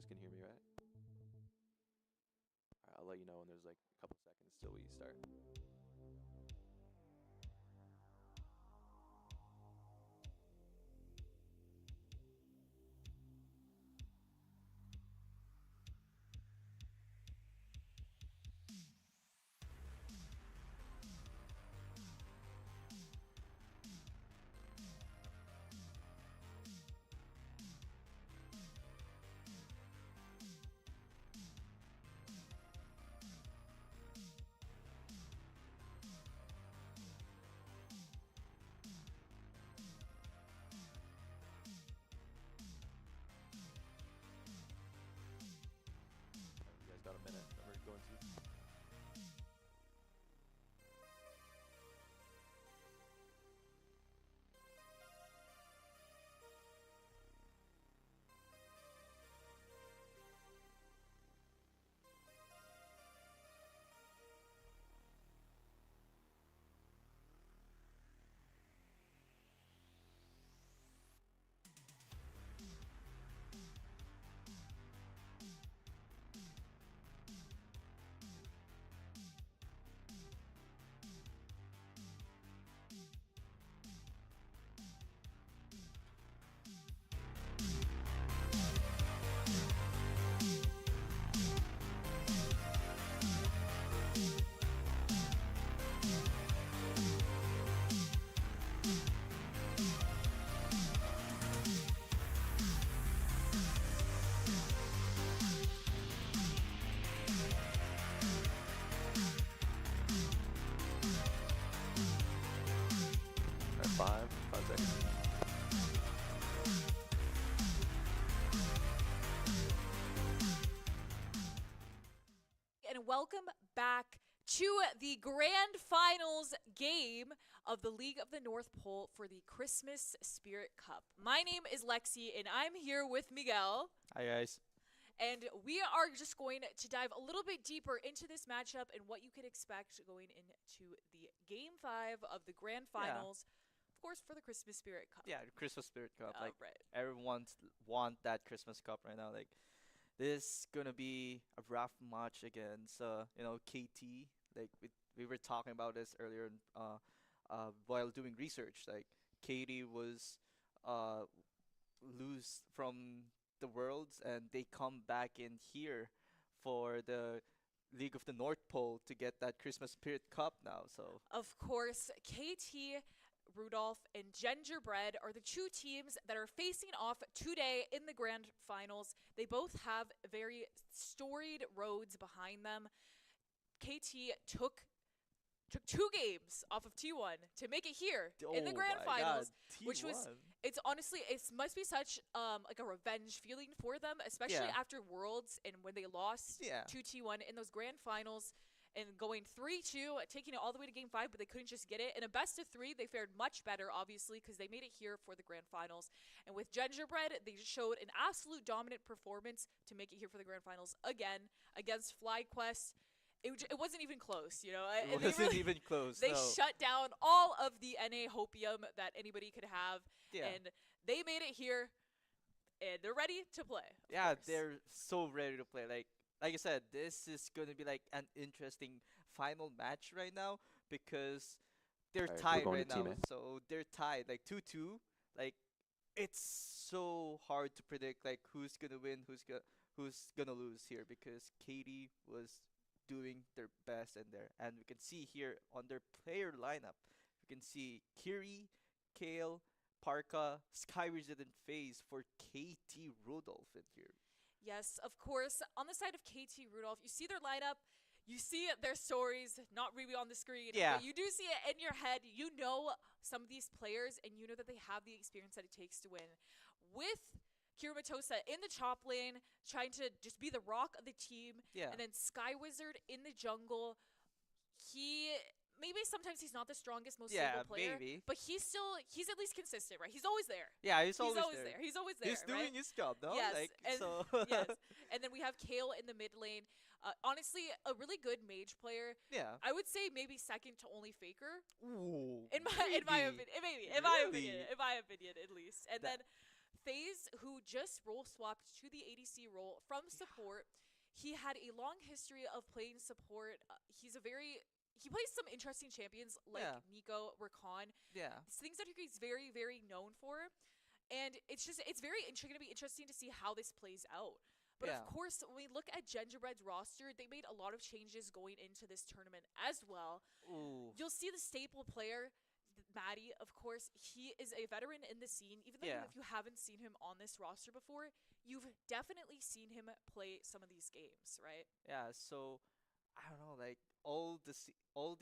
guys can hear me, right? Alright, I'll let you know when there's like a couple seconds till we start. You guys got a minute? We're going to. Alright, 5 seconds. And welcome back to the grand finals game of the League of the North Pole for the Christmas Spirit Cup. My name is Lexi, and I'm here with Miguel. Hi guys. And we are just going to dive a little bit deeper into this matchup and what you could expect going into the Game 5 of the grand finals, of course, for the Christmas Spirit Cup. Yeah, the Christmas Spirit Cup. Like Right. everyone want that Christmas Cup right now. Like this gonna be a rough match against KT. Like we were talking about this earlier while doing research. Like KT was uh lose from the worlds and they come back in here for the League of the North Pole to get that Christmas Spirit Cup now. So Of course, KT, Rudolph, and Gingerbread are the two teams that are facing off today in the grand finals. They both have very storied roads behind them. KT took 2 games off of T1 to make it here in the grand finals, which was it's honestly must be such like a revenge feeling for them, especially Yeah. after Worlds and when they lost Yeah. to T1 in those grand finals and going 3-2, taking it all the way to game 5, but they couldn't just get it. In a best of 3, they fared much better, obviously, because they made it here for the grand finals. And with Gingerbread, they just showed an absolute dominant performance to make it here for the grand finals again against FlyQuest. It wasn't even close, you know. it They wasn't really- even close. They no. shut down all of the NA hopium that anybody could have, Yeah. and they made it here, and they're ready to play. of Yeah, course. they're so ready to play. Like I said, this is gonna be like an interesting final match right now because they're Alright, we're tied going right to Team now. A. So they're tied, like 2-2. Like it's so hard to predict like who's gonna win, who's gonna lose here because Katie was doing their best in there, and we can see here on their player lineup, we can see Kiri, Kale, Parka, Skywizard, and FaZe for KT Rudolph in here. Yes, of course. On the side of KT Rudolph, you see their lineup, you see their stories, not really on the screen, Yeah. but you do see it in your head. You know some of these players, and you know that they have the experience that it takes to win. With Kiramatosa in the top lane, trying to just be the rock of the team, Yeah. and then Skywizard in the jungle. Maybe sometimes he's not the strongest, most Yeah, stable player, maybe. but he's at least consistent, right? He's always there. Yeah, he's He's always always there. there. He's always there. He's doing right? his job, no? Yes, Like and- so. yes. And then we have Kale in the mid lane. Honestly, a really good mage player. Yeah. I would say maybe second to only Faker. Ooh. In my maybe. opinion, in my opinion, at least. And That- then FaZe, who just role swapped to the ADC role from support, he had a long history of playing support. He plays some interesting champions like Yeah, Nico, Rakan, yeah, things that he's very, very known for. And it's very going to be interesting to see how this plays out. But of yeah. course, when we look at Gingerbread's roster, they made a lot of changes going into this tournament as well. Ooh, You'll see the staple player, Maddie, of course, he is a veteran in the scene. Even though yeah, if you haven't seen him on this roster before, you've definitely seen him play some of these games, right? yeah. So I don't know, like all this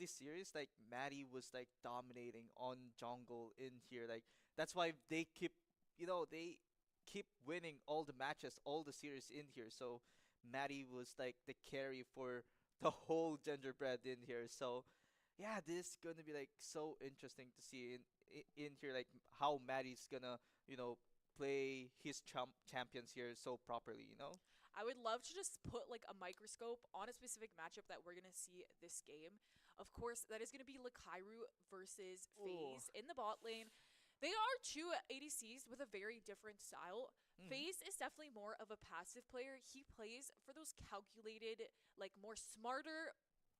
series, like Maddie was like dominating on jungle in here. Like that's why they keep, they keep winning all the matches, all the series in here. So Maddie was like the carry for the whole Genderbread in here. So yeah, this is gonna be like so interesting to see in here, like how Maddie's gonna, play his champions here so properly. I would love to just put like a microscope on a specific matchup that we're gonna see this game. Of course, that is gonna be Lakairu versus Ooh. FaZe in the bot lane. They are two ADCs with a very different style. Hmm. FaZe is definitely more of a passive player. He plays for those calculated, like more smarter.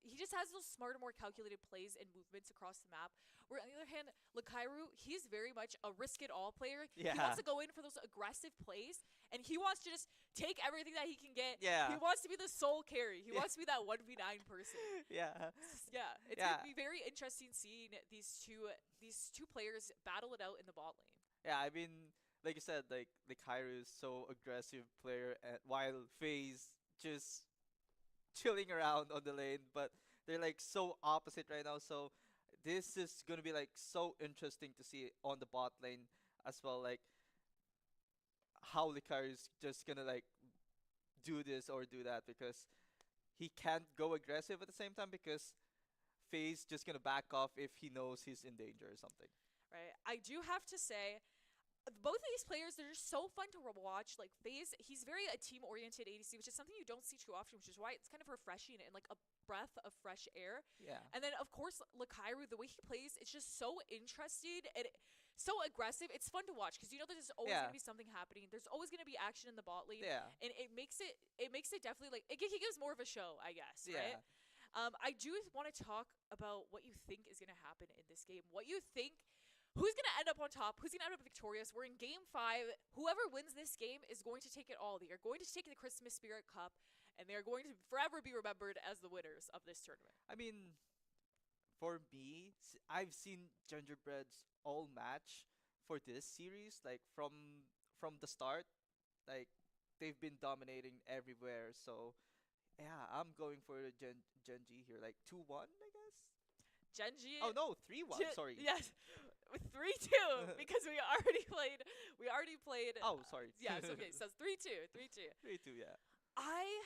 He just has those smarter, more calculated plays and movements across the map. Where on the other hand, Lakairu, he's very much a risk it all player. He Yeah. wants to go in for those aggressive plays, and he wants to just take everything that he can get. He Yeah. wants to be the sole carry. He Yeah. wants to be that 1v9 person. Yeah. Yeah, it's Yeah. gonna be very interesting seeing these two players battle it out in the bot lane. Yeah, I mean, like you said, like the Kairu is so aggressive player, and while FaZe just chilling around on the lane, but they're like so opposite right now. So this is gonna be like so interesting to see on the bot lane as well, like how the Kairu is just gonna like do this or do that, because he can't go aggressive at the same time because FaZe just gonna back off if he knows he's in danger or something. Right. I do have to say, both of these players, they're just so fun to watch. Like FaZe, he's very a team-oriented ADC, which is something you don't see too often, which is why it's kind of refreshing and like a breath of fresh air. Yeah. And then of course, Lakairu, the way he plays, it's just so interesting and so aggressive. It's fun to watch because you know there's always Yeah. gonna be something happening. There's always gonna be action in the bot lane, Yeah. and it makes it definitely like he gives more of a show, I guess, right? Yeah. I do want to talk about what you think is going to happen in this game. What you think, who's going to end up on top? Who's going to end up victorious? We're in game 5. Whoever wins this game is going to take it all. They are going to take the Christmas Spirit Cup, and they are going to forever be remembered as the winners of this tournament. I mean, for me, I've seen Gingerbread's all match for this series, like from the start, like they've been dominating everywhere. So yeah, I'm going for the Genji here, like 2-1, I guess. Genji. Oh no, 3-1. Sorry. Yes. 3-2 because we already played. Oh, sorry. Yeah, it's okay. So it's 3-2. 3-2. 3-2. Yeah. I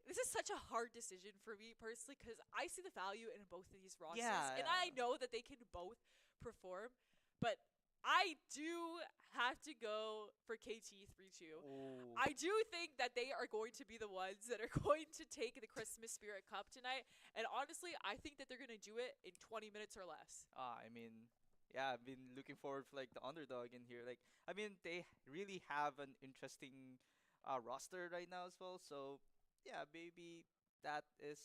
this is such a hard decision for me personally because I see the value in both of these rosters, Yeah, and yeah. I know that they can both perform, but I do have to go for KT 3-2. Oh. I do think that they are going to be the ones that are going to take the Christmas Spirit Cup tonight, and honestly, I think that they're going to do it in 20 minutes or less. I mean, yeah, I've been looking forward for like the underdog in here. Like, I mean, they really have an interesting roster right now as well. So, yeah, maybe that is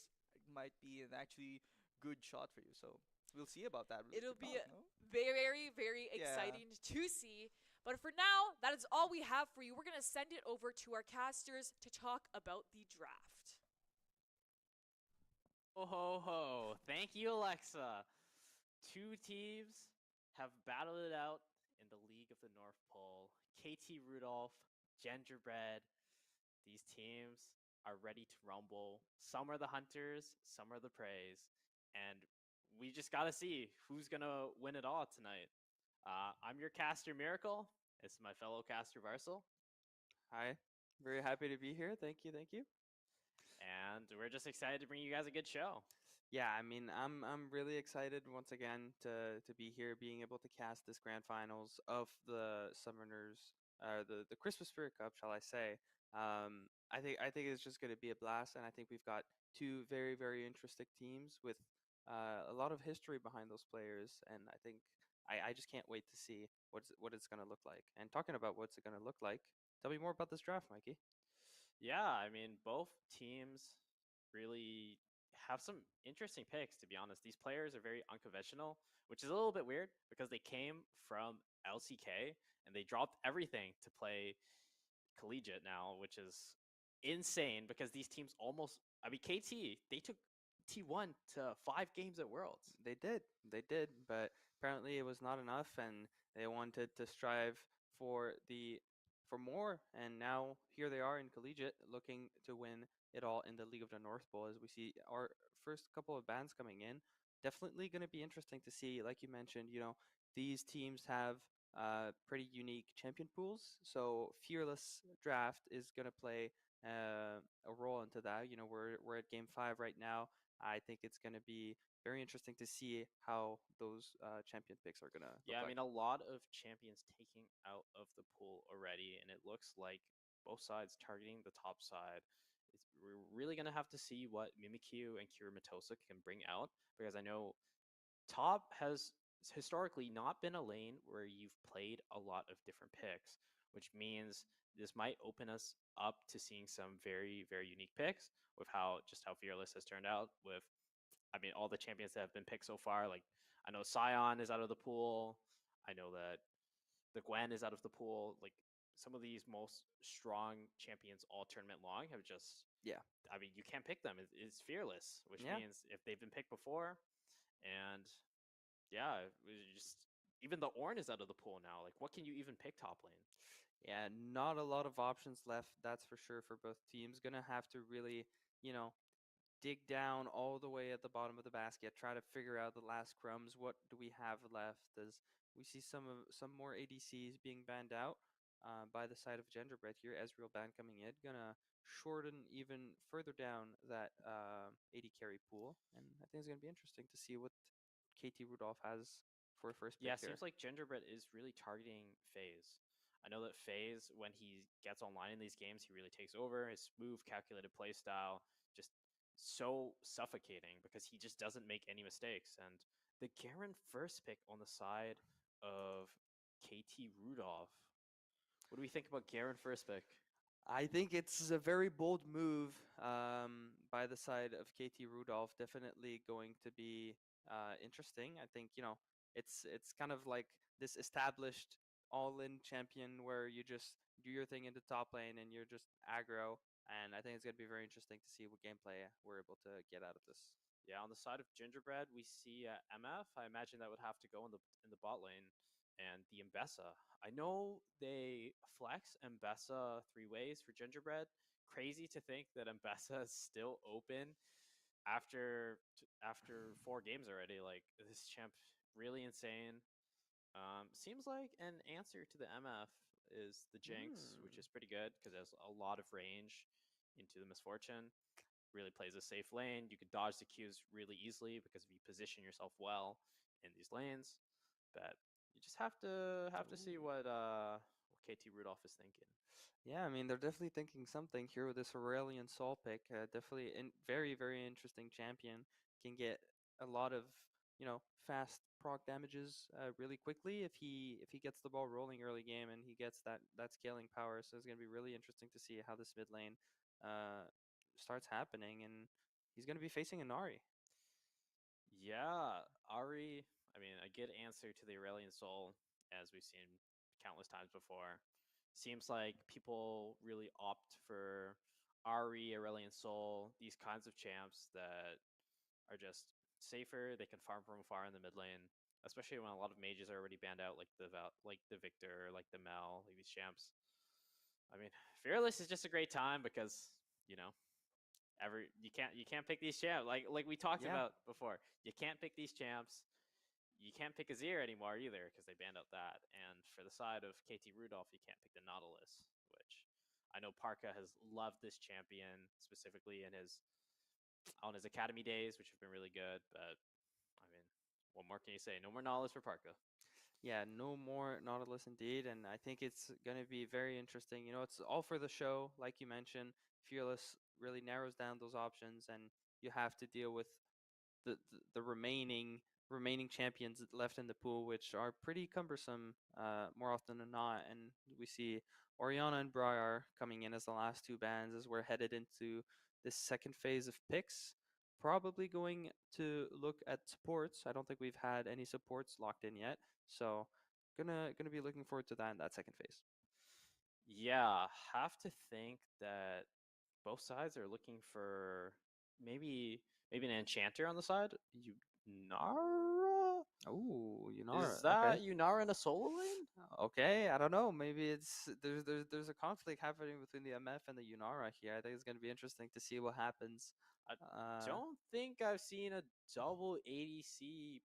might be an actually good shot for you. So we'll see about that. It'll be No? very, very Yeah. exciting to see. But for now, that is all we have for you. We're going to send it over to our casters to talk about the draft. Ho ho ho. Thank you, Alexa. Two teams have battled it out in the League of the North Pole. KT Rudolph, Gingerbread. These teams are ready to rumble. Some are the hunters, some are the preys. And we just gotta see who's gonna win it all tonight. I'm your caster Miracle. It's my fellow caster Varsal. Hi. Very happy to be here. Thank you. Thank you. And we're just excited to bring you guys a good show. Yeah, I mean, I'm really excited once again to be here, being able to cast this grand finals of the Summoners, the Christmas Spirit Cup, shall I say? I think it's just going to be a blast, and I think we've got two very interesting teams with a lot of history behind those players, and I think I just can't wait to see what it's going to look like. And talking about what's it going to look like, tell me more about this draft, Mikey. Yeah, I mean, both teams really have some interesting picks, to be honest. These players are very unconventional, which is a little bit weird because they came from LCK and they dropped everything to play collegiate now, which is insane because these teams almost, I mean, KT, they took T1 to 5 games at Worlds. They did, but apparently it was not enough, and they wanted to strive for the for more. And now here they are in collegiate, looking to win it all in the League of the North Bowl. As we see our first couple of bands coming in, definitely going to be interesting to see. Like you mentioned, these teams have pretty unique champion pools, so Fearless Draft is going to play a role into that. We're at game 5 right now. I think it's going to be very interesting to see how those champion picks are gonna look Yeah, I like. mean, a lot of champions taking out of the pool already, and it looks like both sides targeting the top side. We're really going to have to see what Mimikyu and Kirimatosa can bring out because I know top has historically not been a lane where you've played a lot of different picks, which means this might open us up to seeing some very, very unique picks with how Fearless has turned out with, I mean, all the champions that have been picked so far. Like, I know Scion is out of the pool. I know that the Gwen is out of the pool. Like, some of these most strong champions all tournament long have just, Yeah, I mean, you can't pick them. It's Fearless, which yeah, means if they've been picked before, and yeah, it was just even the Ornn is out of the pool now. Like, what can you even pick top lane? yeah. Not a lot of options left, that's for sure, for both teams. Gonna have to really, you know, dig down all the way at the bottom of the basket, try to figure out the last crumbs. What do we have left? As we see some more ADCs being banned out by the side of Genderbread here. Ezreal ban coming in, gonna shorten even further down that AD carry pool, and I think it's gonna be interesting to see what KT Rudolph has for a first pick Yeah, here. seems like Gingerbread is really targeting FaZe. I know that FaZe, when he gets online in these games, he really takes over. His smooth, calculated play style, just so suffocating because he just doesn't make any mistakes. And the Garen first pick on the side of KT Rudolph. What do we think about Garen first pick? I think it's a very bold move by the side of KT Rudolph. Definitely going to be interesting. I think it's kind of like this established all-in champion where you just do your thing in the top lane and you're just aggro. And I think it's going to be very interesting to see what gameplay we're able to get out of this. Yeah, on the side of Gingerbread, we see MF. I imagine that would have to go in the bot lane, and the Mbessa. I know they flex Mbessa 3 ways for Gingerbread. Crazy to think that Mbessa is still open after 4 games already. Like, this champ, really insane. Seems like an answer to the MF is the Jinx, which Hmm. is pretty good because it has a lot of range into the Misfortune. Really plays a safe lane. You can dodge the Qs really easily because if you position yourself well in these lanes. But you just have to see Ooh. what KT Rudolph is thinking. Yeah, I mean they're definitely thinking something here with this Aurelion Sol pick. Definitely very very interesting champion. Can get a lot of fast proc damages really quickly if he gets the ball rolling early game and he gets that scaling power. So it's gonna be really interesting to see how this mid lane uh, starts happening, and he's gonna be facing Inari. Yeah, Ari. I mean, a good answer to the Aurelion Soul, as we've seen countless times before. Seems like people really opt for Ari, Aurelion Soul, these kinds of champs that are just safer. They can farm from afar in the mid lane, especially when a lot of mages are already banned out, like like the Victor, like the Mel, like these champs. I mean, Fearless is just a great time because you know you can't pick these champs like we talked Yeah, about before. You can't pick these champs. You can't pick Azir anymore either because they banned out that. And for the side of KT Rudolph, you can't pick the Nautilus, which I know Parka has loved this champion specifically on his academy days, which have been really good. But I mean, what more can you say? No more Nautilus for Parka. yeah, no more Nautilus indeed, and I think it's going to be very interesting. It's all for the show, like you mentioned. Fearless really narrows down those options, and you have to deal with the remaining remaining champions left in the pool, which are pretty cumbersome more often than not. And we see Oriana and Briar coming in as the last two bans as we're headed into this second phase of picks. Probably going to look at supports. I don't think we've had any supports locked in yet, so gonna be looking forward to that in that second phase. Yeah, have to think that both sides are looking for maybe an enchanter on the side. Yunara? Oh, Is Yunara. Okay. that Yunara in a solo lane? Okay, I don't know. Maybe it's there's a conflict happening between the MF and the Yunara here. I think it's gonna be interesting to see what happens. I Uh, don't think I've seen a double ADC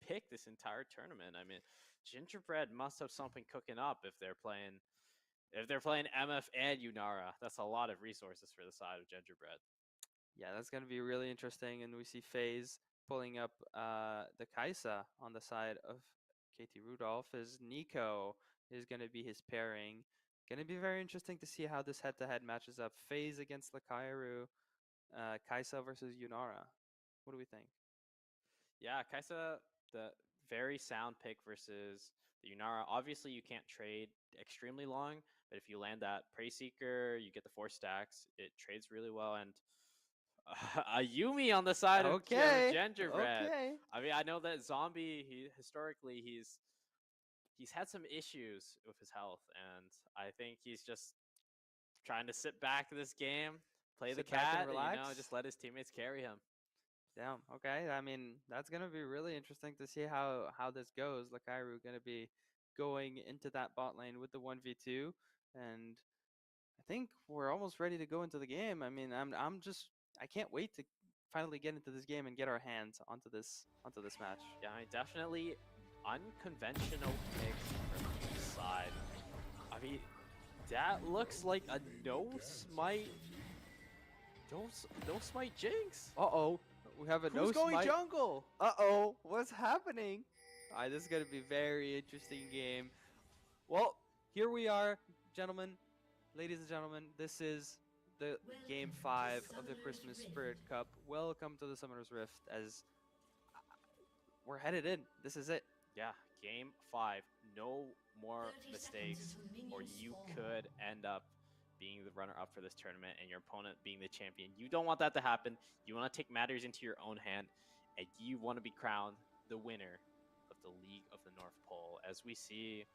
pick this entire tournament. I mean, Gingerbread must have something cooking up if they're playing MF and Yunara. That's a lot of resources for the side of Gingerbread. yeah, that's gonna be really interesting. And we see FaZe pulling up the Kaisa on the side of KT Rudolph. As Nico is gonna be his pairing. Gonna be very interesting to see how this head-to-head matches up. FaZe against Lakairu, Kaisa versus Yunara. What do we think? Yeah, Kaisa, the very sound pick versus the Yunara. Obviously, you can't trade extremely long, but if you land that Prey Seeker, you get the 4 stacks. It trades really well, and a Yumi on the side of Okay, Gingerbread. okay. I mean, I know that Zombie. Historically he's had some issues with his health, and I think he's just trying to sit back this game, play the Sit back and cat, relax. just let his teammates carry him. Damn. Okay. I mean, that's gonna be really interesting to see how this goes. Lakairu gonna be going into that bot lane with the 1v2, and I think we're almost ready to go into the game. I mean, I can't wait to finally get into this game and get our hands onto this match. Yeah, I mean, definitely unconventional picks from each side. I mean, that looks like a no smite Jinx. Uh-oh. We have a no Who's going smite. jungle? Uh-oh. What's happening? All right, this is going to be a very interesting game. Well, here we are, gentlemen, ladies and gentlemen. This is the game 5 of the Christmas Spirit Cup. Welcome to the Summoner's Rift as we're headed in. This is it. Yeah, game 5. No more mistakes, or you could end up being the runner-up for this tournament and your opponent being the champion. You don't want that to happen. You want to take matters into your own hand, and you want to be crowned the winner of the League of the North Pole. As we see,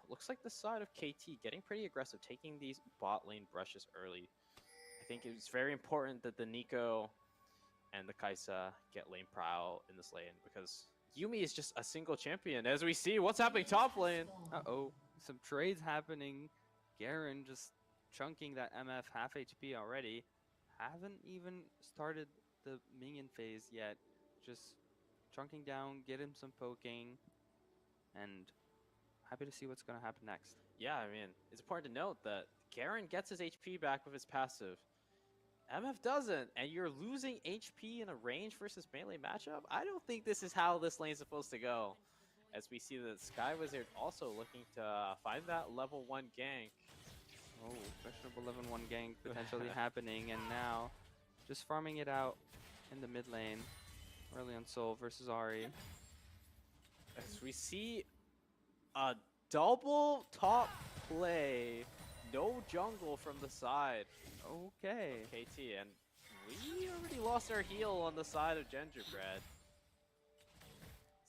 looks like the side of KT getting pretty aggressive, taking these bot lane brushes early. I think it's very important that the Nico and the Kaisa get lane prowl in this lane, because Yumi is just a single champion. As we see, what's happening top lane? Uh-oh. Some trades happening. Garen just chunking that MF half HP already. Haven't even started the minion phase yet. Just chunking down, get him some poking, and happy to see what's going to happen next. Yeah, I mean, it's important to note that Garen gets his HP back with his passive. MF doesn't, and you're losing HP in a range versus melee matchup? I don't think this is how this lane's supposed to go. As we see that Sky Wizard also looking to find that level 1 gank. Oh, questionable level 1 gank potentially happening, and now just farming it out in the mid lane. Early on Soul versus Ari. As we see a double top play. No jungle from the side. Okay. KT, and we already lost our heal on the side of Gingerbread.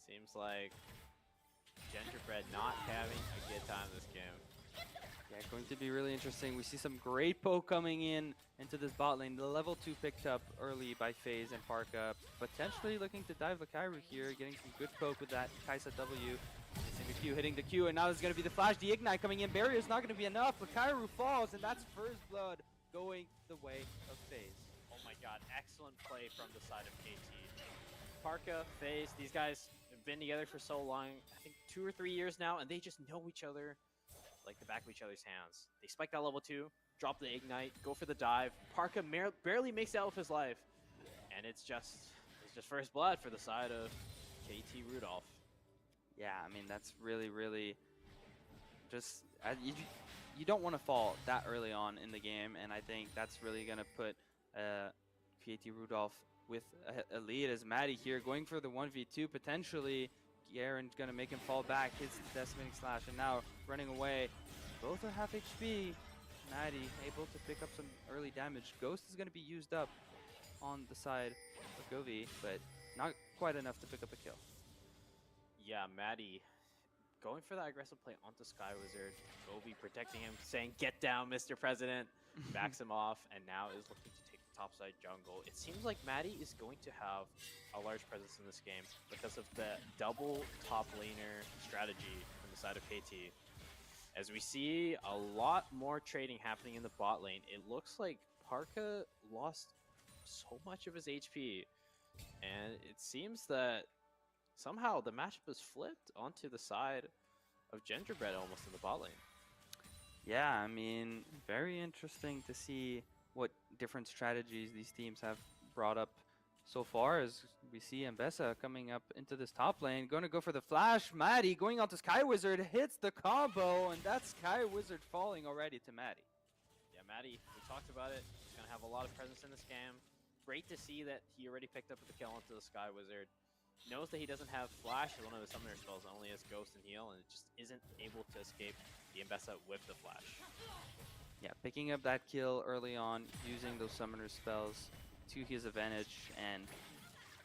Seems like Gingerbread not having a good time this game. Yeah, going to be really interesting. We see some great poke coming in into this bot lane. The level 2 picked up early by FaZe and Parka. Potentially looking to dive Lakairu here, getting some good poke with that Kaisa W. Missing the Q, hitting the Q, and now there's going to be the flash. The Ignite coming in. Barrier's not going to be enough. Lakairu falls, and that's first blood going the way of FaZe. Oh my god, excellent play from the side of KT. Parka, FaZe, these guys have been together for so long, I think 2 or 3 years now, and they just know each other like the back of each other's hands. They spike that level 2, drop the Ignite, go for the dive. Parka barely makes it out with his life, and it's just first blood for the side of KT Rudolph. Yeah, I mean, that's really, really just... you don't want to fall that early on in the game, and I think that's really going to put KT Rudolph with a lead as Maddie here going for the 1v2 potentially. Garen's gonna make him fall back, hits the decimating slash, and now running away. Both are half HP. Maddie able to pick up some early damage. Ghost is gonna be used up on the side of Govi, but not quite enough to pick up a kill. Yeah, Maddie going for that aggressive play onto Sky Wizard. Govi protecting him, saying, "Get down, Mr. President." Backs him off, and now is looking to take the topside jungle. It seems like Maddie is going to have a large presence in this game because of the double top laner strategy from the side of KT. As we see a lot more trading happening in the bot lane, it looks like Parka lost so much of his HP, and it seems that somehow the matchup is flipped onto the side of Gingerbread almost in the bot lane. Yeah, I mean, very interesting to see what different strategies these teams have brought up so far, as we see Mbessa coming up into this top lane, going to go for the flash. Maddie going on to Sky Wizard, hits the combo, and that's Sky Wizard falling already to Maddie. Yeah, Maddie, we talked about it. He's going to have a lot of presence in this game. Great to see that he already picked up the kill onto the Sky Wizard. Knows that he doesn't have Flash as one of the summoner spells, only has Ghost and Heal, and it just isn't able to escape the Mbessa with the Flash. Yeah, picking up that kill early on, using those summoner spells to his advantage, and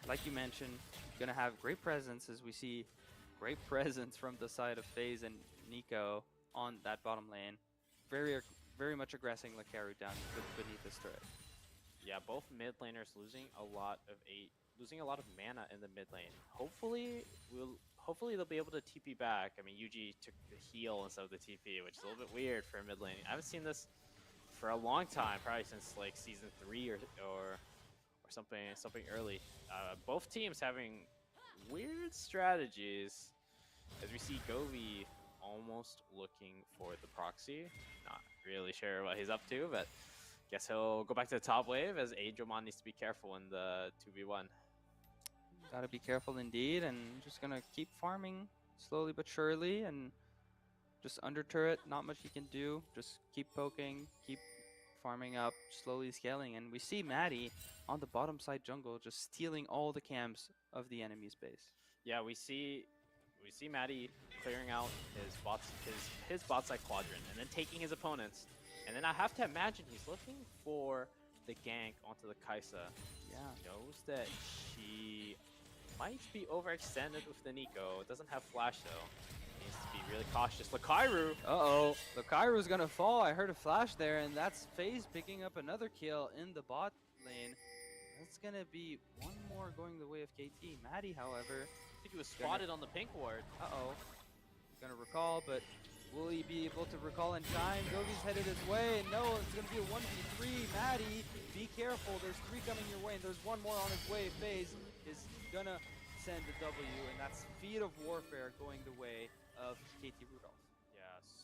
like you mentioned, gonna have great presence as we see great presence from the side of FaZe and Nico on that bottom lane. Very much aggressing Lakaru down beneath this turret. Yeah, both mid laners losing a lot of mana in the mid lane. Hopefully they'll be able to TP back. I mean, Yuji took the heal instead of the TP, which is a little bit weird for a mid lane. I haven't seen this for a long time, probably since like season 3 or something early. Both teams having weird strategies. As we see Govi almost looking for the proxy. Not really sure what he's up to, but guess he'll go back to the top wave as Angelmon needs to be careful in the 2v1. Gotta be careful indeed, and just gonna keep farming slowly but surely, and just under turret, not much he can do. Just keep poking, keep farming up, slowly scaling, and we see Maddie on the bottom side jungle just stealing all the camps of the enemy's base. Yeah, we see Maddie clearing out his bot side quadrant and then taking his opponents. And then I have to imagine he's looking for the gank onto the Kai'Sa. Yeah. He knows that she might be overextended with the Nico. Doesn't have flash though. Needs to be really cautious. Lakairu! Uh-oh, Lakairu's gonna fall. I heard a flash there, and that's FaZe picking up another kill in the bot lane. That's gonna be one more going the way of KT. Maddie, however, I think he was spotted on the pink ward. uh-oh, gonna recall, but will he be able to recall in time? Govi's headed his way, and no, it's gonna be a 1v3. Maddie, be careful, there's 3 coming your way, and there's 1 more on his way. FaZe is gonna send the W, and that's Feet of Warfare going the way of KT Rudolph. Yeah,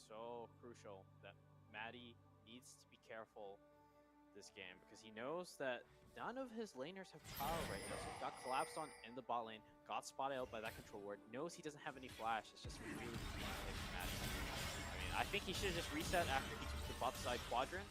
so crucial that Maddie needs to be careful this game because he knows that none of his laners have power right now. So he got collapsed on in the bot lane, got spotted out by that control ward, knows he doesn't have any flash. It's just really easy for Maddie. I mean, I think he should have just reset after he took the bot side quadrant.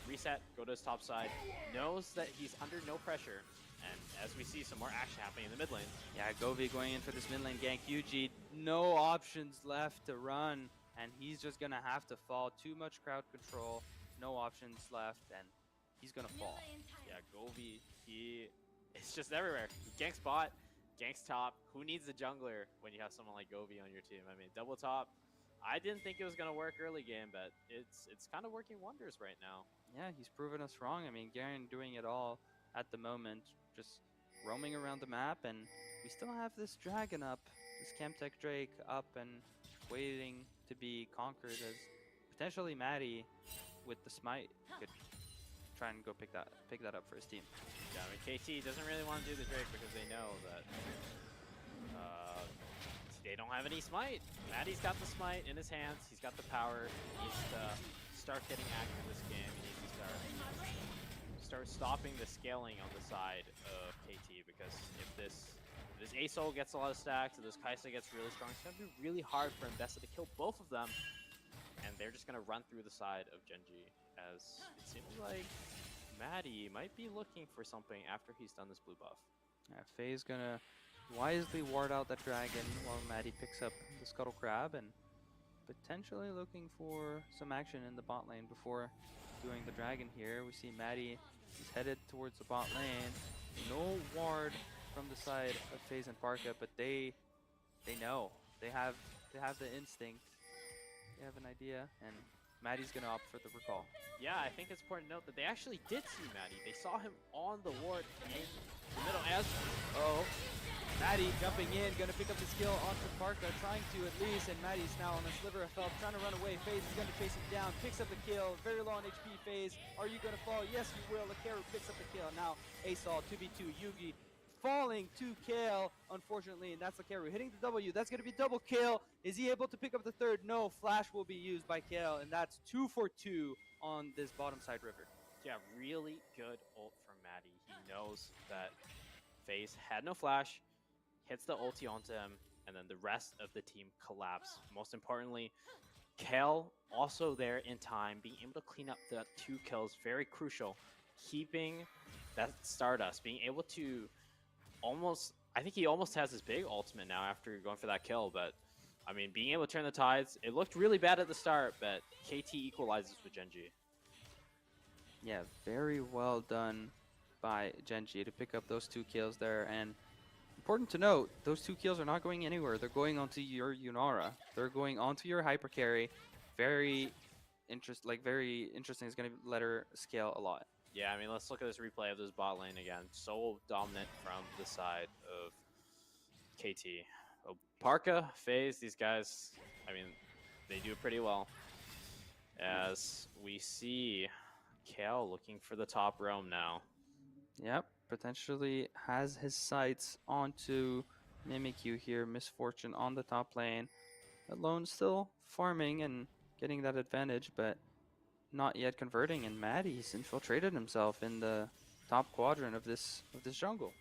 Reset, go to his top side, knows that he's under no pressure. And as we see some more action happening in the mid lane. Yeah, Govi going in for this mid lane gank. Yuji, no options left to run, and he's just gonna have to fall. Too much crowd control, no options left, and he's gonna fall. Yeah, Govi, he is just everywhere. He ganks bot, ganks top. Who needs a jungler when you have someone like Govi on your team? I mean, double top. I didn't think it was gonna work early game, but it's kind of working wonders right now. Yeah, he's proven us wrong. I mean, Garen doing it all at the moment, just roaming around the map, and we still have this dragon up, this Chemtech Drake up and waiting to be conquered, as potentially Maddie with the smite could try and go pick that up for his team. Yeah, I mean, KT doesn't really want to do the Drake because they know that they don't have any smite. Maddie's got the smite in his hands. He's got the power. He needs to start getting active in this game. He needs to start stopping the scaling on the side of KT, because if this ASOL gets a lot of stacks, if this Kai'Sa gets really strong, it's going to be really hard for Mbessa to kill both of them. And they're just going to run through the side of Genji, as it seems like Maddie might be looking for something after he's done this blue buff. Faye's gonna wisely ward out that dragon while Maddie picks up the Scuttle Crab and potentially looking for some action in the bot lane before doing the dragon here. We see Maddie, he's headed towards the bot lane. No ward from the side of FaZe and Parka, but they know. They have the instinct. They have an idea, and Maddie's gonna opt for the recall. Yeah, I think it's important to note that they actually did see Maddie. They saw him on the ward in the middle as Maddie jumping in, gonna pick up the skill onto Parka, trying to at least, and Maddie's now on a sliver of health, trying to run away. FaZe is gonna chase him down, picks up the kill, very low on HP. FaZe, are you gonna fall? Yes, you will. Lakaru picks up the kill. Now, Asol, 2v2, Yugi falling to kill, unfortunately, and that's Lakaru hitting the W. That's gonna be double kill. Is he able to pick up the third? No, Flash will be used by Kale, and that's 2 for 2 on this bottom side river. yeah, really good ult from Maddie. He knows that FaZe had no flash, hits the ulti onto him, and then the rest of the team collapse. Most importantly, Kale also there in time, being able to clean up the 2 kills, very crucial. Keeping that Stardust, being able to I think he almost has his big ultimate now after going for that kill, but I mean, being able to turn the tides, it looked really bad at the start, but KT equalizes with Genji. Yeah, very well done by Genji to pick up those 2 kills there. And important to note, those 2 kills are not going anywhere. They're going onto your Yunara. They're going onto your hyper carry. Very interesting. It's going to let her scale a lot. Yeah, I mean, let's look at this replay of this bot lane again. So dominant from the side of KT. Oh, Parka, FaZe, these guys, I mean, they do pretty well. As we see Kale looking for the top realm now. Yep, potentially has his sights onto Mimikyu here. Misfortune on the top lane. Alone still farming and getting that advantage, but not yet converting. And Maddie's infiltrated himself in the top quadrant of this jungle.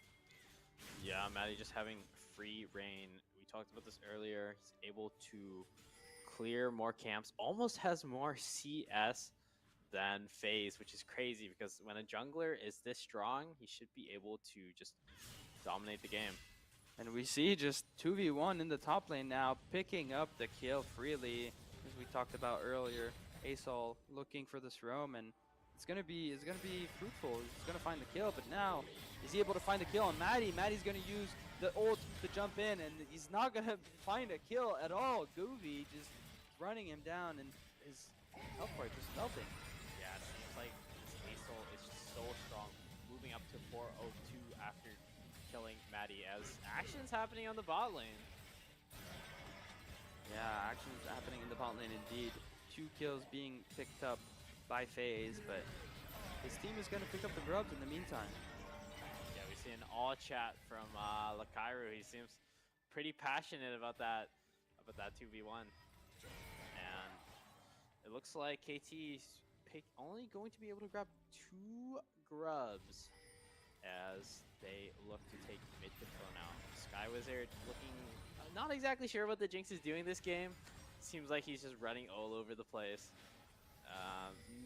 Yeah, Maddie just having free reign. We talked about this earlier. He's able to clear more camps. Almost has more CS than FaZe, which is crazy because when a jungler is this strong, he should be able to just dominate the game. And we see just 2v1 in the top lane now, picking up the kill freely, as we talked about earlier. Asol looking for this roam, and it's gonna be fruitful. He's gonna find the kill, but now is he able to find the kill on Maddie? Maddie's gonna use the ult to jump in, and he's not gonna find a kill at all. Goovy just running him down, and his health bar just melting. Yeah, it seems like this Asol is just so strong, moving up to 402 after killing Maddie, as action's happening on the bot lane. Yeah, action's happening in the bot lane indeed. 2 kills being picked up by FaZe, but his team is going to pick up the grubs in the meantime. Yeah, we see an all chat from Lakaru. He seems pretty passionate about that 2v1. And it looks like KT's only going to be able to grab 2 grubs as they look to take mid control now. Sky Wizard looking not exactly sure what the Jinx is doing this game. Seems like he's just running all over the place.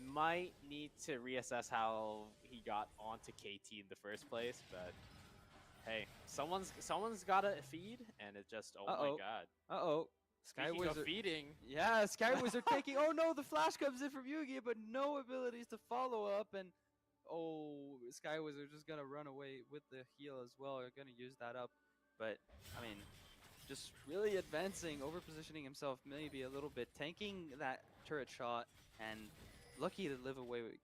Might need to reassess how he got onto KT in the first place, but hey, someone's gotta feed, and it just my god. Sky Speaking Wizard of feeding. Yeah, Sky Wizard taking. Oh no, the flash comes in from Yugi, but no abilities to follow up, and Sky Wizard just gonna run away with the heal as well. Are gonna use that up, but I mean, just really advancing, over positioning himself maybe a little bit, tanking that turret shot, and lucky to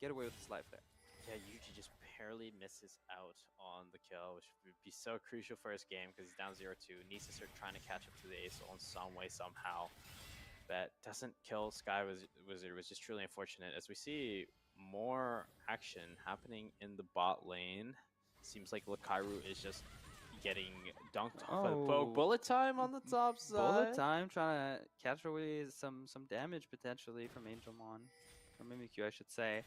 get away with his life there. Yeah, Yuji just barely misses out on the kill, which would be so crucial for his game because he's down 0-2. Needs to start trying to catch up to the Ace in some way, somehow. But doesn't kill Sky Wizard, was just truly unfortunate. As we see more action happening in the bot lane, seems like Lakaru is just getting dunked off. Bullet time on the top side. Bullet time, trying to catch away some damage potentially from Angelmon, or Mimikyu, I should say.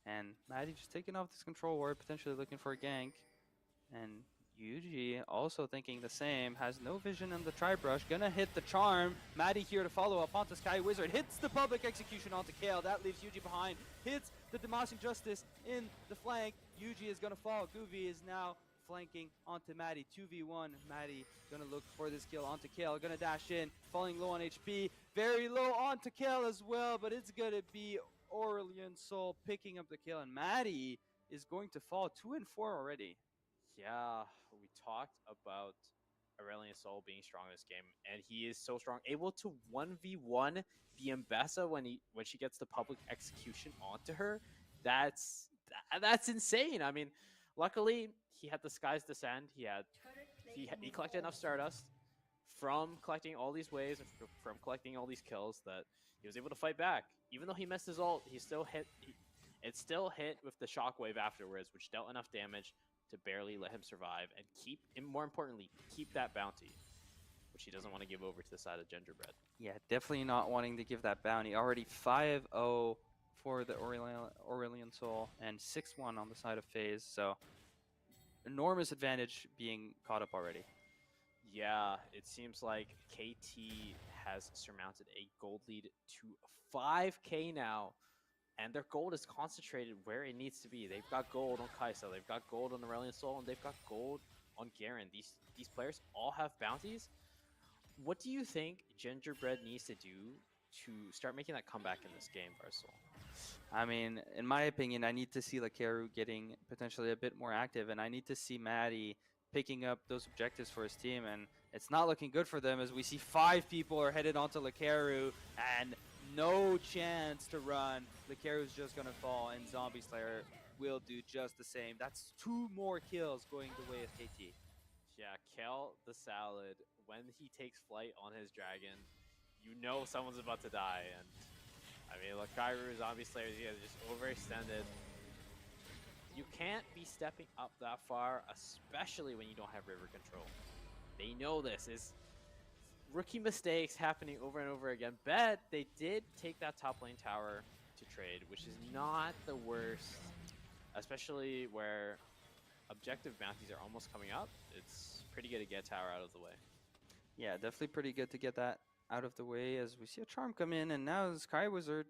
And Maddie just taking off this control ward, potentially looking for a gank. And Yuji also thinking the same, has no vision on the tri-brush, gonna hit the charm. Maddie here to follow up onto Sky Wizard, hits the public execution onto Kale, that leaves Yuji behind, hits the Demacian Justice in the flank. Yuji is gonna fall. Goovy is now flanking onto Maddie. 2v1. Maddie gonna look for this kill onto Kale. Gonna dash in, falling low on HP. Very low onto Kale as well, but it's gonna be Aurelion Sol picking up the kill, and Maddie is going to fall 2 and 4 already. Yeah, we talked about Aurelion Sol being strong in this game, and he is so strong, able to 1v1 the Mbessa when she gets the public execution onto her. That's insane. I mean, luckily he had the Sky's Descent. He collected enough Stardust from collecting all these waves and from collecting all these kills that he was able to fight back. Even though he missed his ult, he still hit. It still hit with the shockwave afterwards, which dealt enough damage to barely let him survive and keep, and more importantly, keep that bounty, which he doesn't want to give over to the side of Gingerbread. Yeah, definitely not wanting to give that bounty. Already 5-0 for the Aurelion Sol and 6-1 on the side of FaZe. So enormous advantage being caught up already. Yeah, it seems like KT has surmounted a gold lead to 5K now, and their gold is concentrated where it needs to be. They've got gold on Kaisa, they've got gold on Aurelion Sol, and they've got gold on Garen. These players all have bounties. What do you think Gingerbread needs to do to start making that comeback in this game, Varsol? I mean, in my opinion, I need to see Lakeru getting potentially a bit more active, and I need to see Maddie picking up those objectives for his team, and it's not looking good for them as we see 5 people are headed onto Lakeru, and no chance to run. Lakeru's just going to fall, and Zombie Slayer will do just the same. That's 2 more kills going the way of KT. Yeah, Kel the Salad, when he takes flight on his dragon, you know someone's about to die, and I mean, Lakairu, Zombie Slayer, you guys just overextended. You can't be stepping up that far, especially when you don't have river control. They know this is rookie mistakes happening over and over again. Bet they did take that top lane tower to trade, which is not the worst, especially where objective bounties are almost coming up. It's pretty good to get tower out of the way. Yeah, definitely pretty good to get that out of the way as we see a charm come in, and now Sky Wizard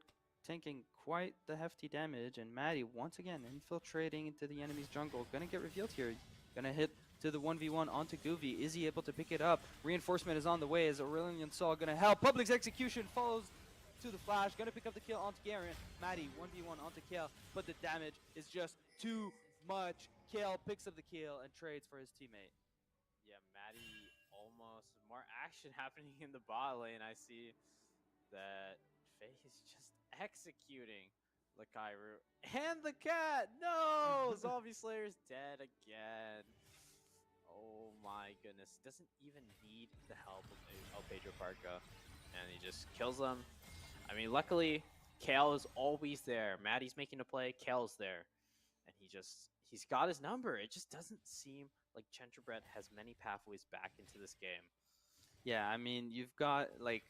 tanking quite the hefty damage, and Maddie once again infiltrating into the enemy's jungle. Gonna get revealed here. Gonna hit to the 1v1 onto Goovy. Is he able to pick it up? Reinforcement is on the way as Aurelion Sol gonna help. Public's execution follows to the flash. Gonna pick up the kill onto Garen. Maddie 1v1 onto Kale, but the damage is just too much. Kale picks up the kill and trades for his teammate. Yeah, Maddie almost more action happening in the bot lane. I see that FaZe is just executing Lakairu and the cat. No, Zombie Slayer's dead again. Oh my goodness, doesn't even need the help of El Pedro Parka, and he just kills them. I mean, luckily Kale is always there. Maddie's making a play, Kale's there, and he's got his number. It just doesn't seem like Gingerbread has many pathways back into this game. Yeah, I mean, you've got like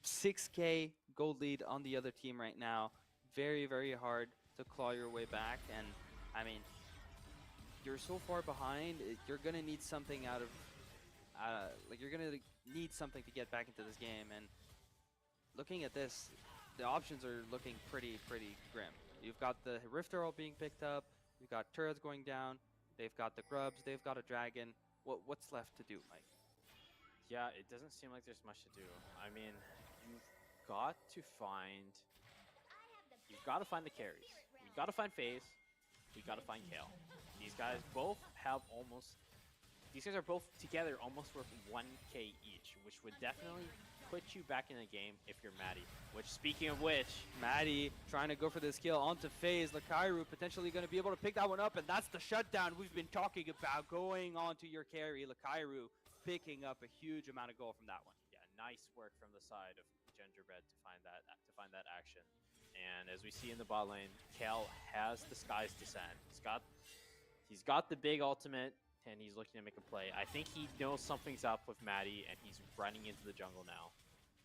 6K gold lead on the other team right now. Very, very hard to claw your way back. And I mean, you're so far behind, you're going to need something out of, you're going to need something to get back into this game. And looking at this, the options are looking pretty grim. You've got the Rift Herald being picked up. You've got turrets going down. They've got the grubs. They've got a dragon. What's left to do, Mike? Yeah, it doesn't seem like there's much to do. I mean, you've got to find the carries. You've got to find FaZe. We've got to find Kale. These guys are both together almost worth 1K each, which would definitely put you back in the game if you're Maddie. Which, speaking of which, Maddie trying to go for this kill onto FaZe. Lakairu potentially going to be able to pick that one up, and that's the shutdown we've been talking about, going onto your carry. Lakairu picking up a huge amount of gold from that one. yeah, nice work from the side of Gingerbread to find that action. And as we see in the bot lane, Kale has the Sky's Descent. He's got the big ultimate, and he's looking to make a play. I think he knows something's up with Maddie, and he's running into the jungle now.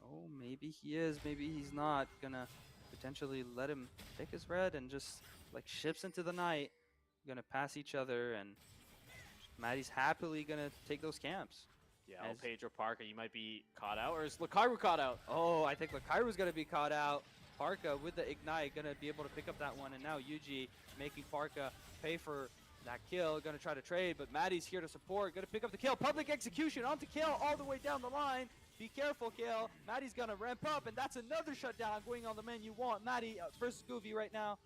Oh, maybe he is, maybe he's not. Gonna potentially let him pick his red and just like ships into the night. Gonna pass each other, and Maddie's happily gonna take those camps. Yeah, El Pedro Parker, you might be caught out, or is Lakairu caught out? Oh, I think Lakairu's gonna be caught out. Parka with the Ignite gonna be able to pick up that one, and now Yuji making Parka pay for that kill. Gonna try to trade, but Maddie's here to support. Gonna pick up the kill. Public execution onto Kale all the way down the line. Be careful, Kale. Maddie's gonna ramp up, and that's another shutdown going on the man you want. Maddie versus Goofy right now.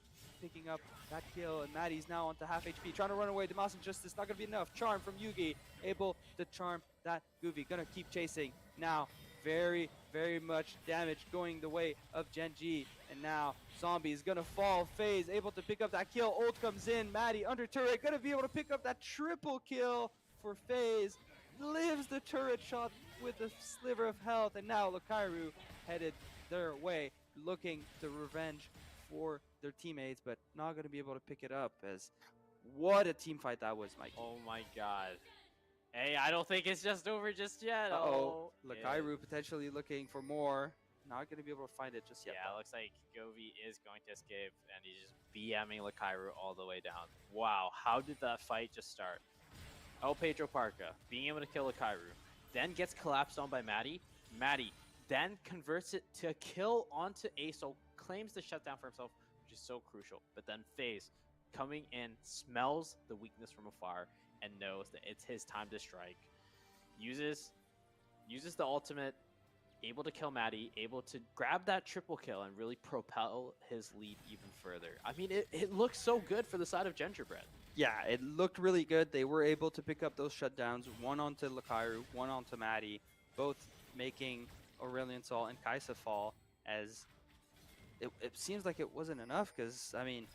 Picking up that kill, and Maddie's now onto half HP. Trying to run away. Demas and Justice not gonna be enough. Charm from Yugi. Able to charm that Goofy. Gonna keep chasing. Now, very, very much damage going the way of Genji. And now, Zombie is gonna fall. FaZe able to pick up that kill. Ult comes in. Maddie under turret. Gonna be able to pick up that triple kill for FaZe. Lives the turret shot with a sliver of health. And now, Lucairo headed their way, looking to revenge for their teammates, but not gonna be able to pick it up. As what a team fight that was, Mikey. Oh my god. Hey, I don't think it's just over just yet. Uh-oh. Yeah. Lucairo potentially looking for more. Not going to be able to find it just yet. Yeah, it looks like Govi is going to escape, and he's just BMing Lucairo all the way down. Wow, how did that fight just start? Oh, Pedro Parka being able to kill Lucairo, then gets collapsed on by Maddie. Maddie then converts it to a kill onto Aso, claims the shutdown for himself, which is so crucial. But then FaZe coming in, smells the weakness from afar, and knows that it's his time to strike. Uses the ultimate, able to kill Maddie, able to grab that triple kill and really propel his lead even further. I mean, it looks so good for the side of Gingerbread. Yeah, it looked really good. They were able to pick up those shutdowns, one onto Lucairo, one onto Maddie, both making Aurelion Sol and Kaisa fall, as it seems like it wasn't enough, because, I mean,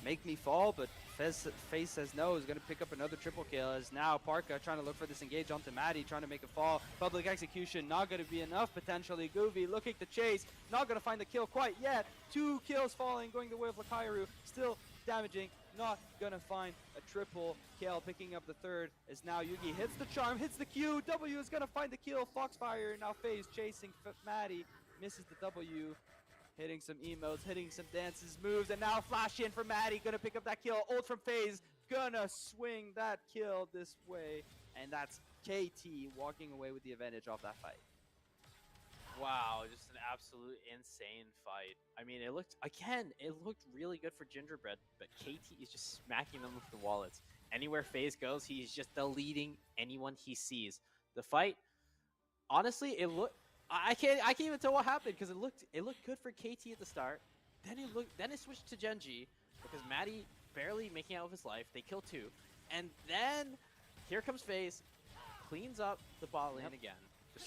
make me fall, but FaZe says no. Is going to pick up another triple kill, as now Parka trying to look for this engage onto Maddie, trying to make a fall. Public execution not going to be enough potentially. Goofy looking to chase, not going to find the kill quite yet. 2 kills falling, going the way of Lucairo, still damaging, not going to find a triple kill. Picking up the third as now Yugi hits the charm, hits the Q. W is going to find the kill. Foxfire now FaZe chasing Maddie, misses the W. Hitting some emotes, hitting some dances, moves, and now flash in for Maddie. Gonna pick up that kill. Ult from FaZe. Gonna swing that kill this way. And that's KT walking away with the advantage off that fight. Wow, just an absolute insane fight. I mean, it looked really good for Gingerbread, but KT is just smacking them with the wallets. Anywhere FaZe goes, he's just deleting anyone he sees. The fight, honestly, I can't even tell what happened, because it looked good for KT at the start. Then it switched to Genji, because Maddie barely making out of his life. They kill 2, and then here comes FaZe, cleans up the bot lane again,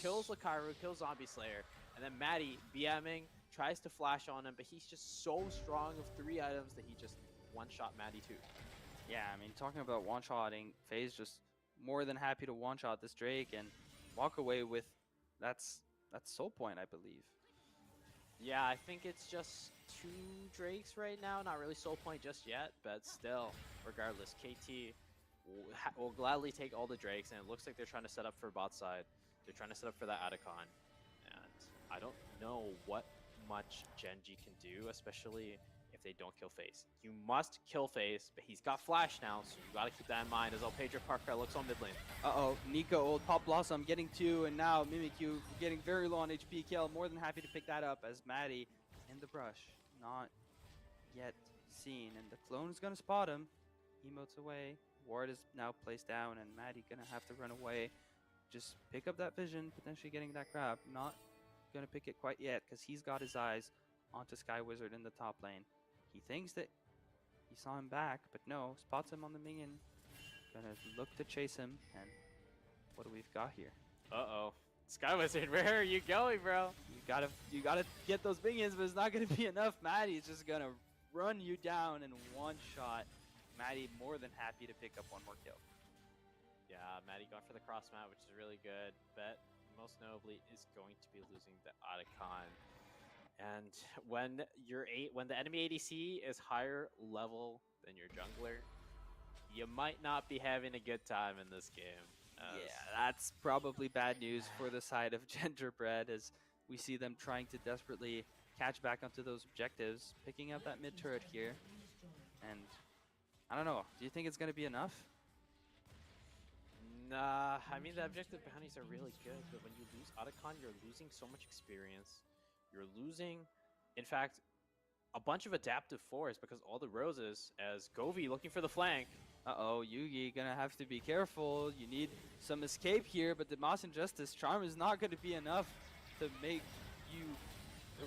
kills Lucairo, kills Zombie Slayer, and then Maddie BMing tries to flash on him, but he's just so strong with 3 items that he just one-shot Maddie too. Yeah, I mean, talking about one-shotting, FaZe just more than happy to one-shot this Drake and walk away with that's soul point, I believe. Yeah, I think it's just 2 Drakes right now. Not really soul point just yet, but still, regardless, KT will gladly take all the Drakes, and it looks like they're trying to set up for bot side. They're trying to set up for that Atacon, and I don't know what much Genji can do, especially if they don't kill FaZe. You must kill FaZe, but he's got flash now, so you gotta keep that in mind as El Pedro Parker looks on mid lane. Uh-oh, Nico old Pop Blossom getting 2, and now Mimikyu getting very low on HP. Kill, more than happy to pick that up as Maddie in the brush, not yet seen, and the clone is gonna spot him. Emotes away, ward is now placed down, and Maddie gonna have to run away. Just pick up that vision, potentially getting that grab. Not gonna pick it quite yet, because he's got his eyes onto Sky Wizard in the top lane. He thinks that he saw him back, but no, spots him on the minion. Gonna look to chase him, and what do we've got here? Uh-oh. Sky Wizard, where are you going, bro? You gotta get those minions, but it's not gonna be enough. Maddie's just gonna run you down in one shot. Maddie more than happy to pick up one more kill. Yeah, Maddie going for the cross mat, which is really good, but most notably is going to be losing the Atacon. And when the enemy ADC is higher level than your jungler, you might not be having a good time in this game. Yeah, that's probably bad news for the side of Gingerbread, as we see them trying to desperately catch back onto those objectives, picking up that mid turret here. And I don't know, do you think it's going to be enough? Nah, I mean, the objective bounties are really good, but when you lose Atacon, you're losing so much experience. You're losing, in fact, a bunch of adaptive force because all the roses as Govi looking for the flank. Uh-oh, Yugi gonna have to be careful. You need some escape here, but the Moss Injustice Charm is not gonna be enough to make you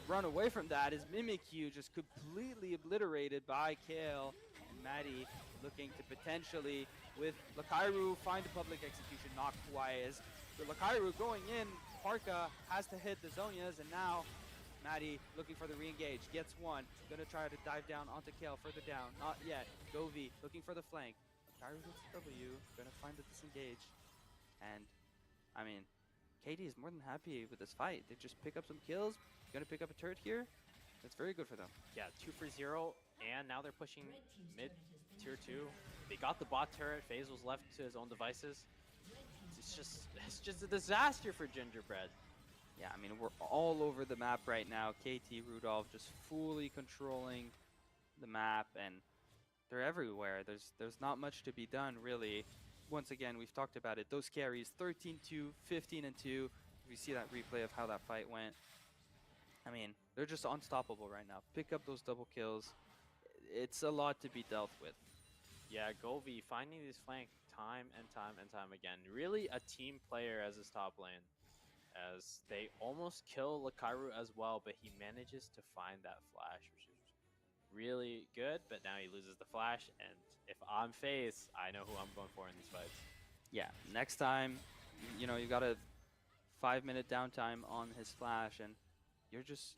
run away from that. His Mimikyu just completely obliterated by Kale. And Maddie looking to potentially, with Lakairu, find the public execution, not quite. As the Lakairu going in, Parka has to hit the Zonias, and now Maddie looking for the re-engage, gets one, gonna try to dive down onto Kale, further down, not yet. Govi looking for the flank. Lakairu gets the W, gonna find the disengage. And, I mean, KD is more than happy with this fight. They just pick up some kills, gonna pick up a turret here. That's very good for them. Yeah, 2 for 0, and now they're pushing mid tier 2. They got the bot turret. FaZe was left to his own devices. It's just a disaster for Gingerbread. Yeah, I mean, we're all over the map right now. KT Rudolph just fully controlling the map, and they're everywhere. There's not much to be done, really. Once again, we've talked about it. Those carries, 13-2, 15-2. We see that replay of how that fight went. I mean, they're just unstoppable right now. Pick up those double kills. It's a lot to be dealt with. Yeah, Govi finding this flank time and time and time again. Really a team player as his top lane. As they almost kill Lakairu as well, but he manages to find that flash, which is really good. But now he loses the flash, and if I'm FaZe, I know who I'm going for in these fights. Yeah, next time, you know, you got a 5-minute downtime on his flash, and you're just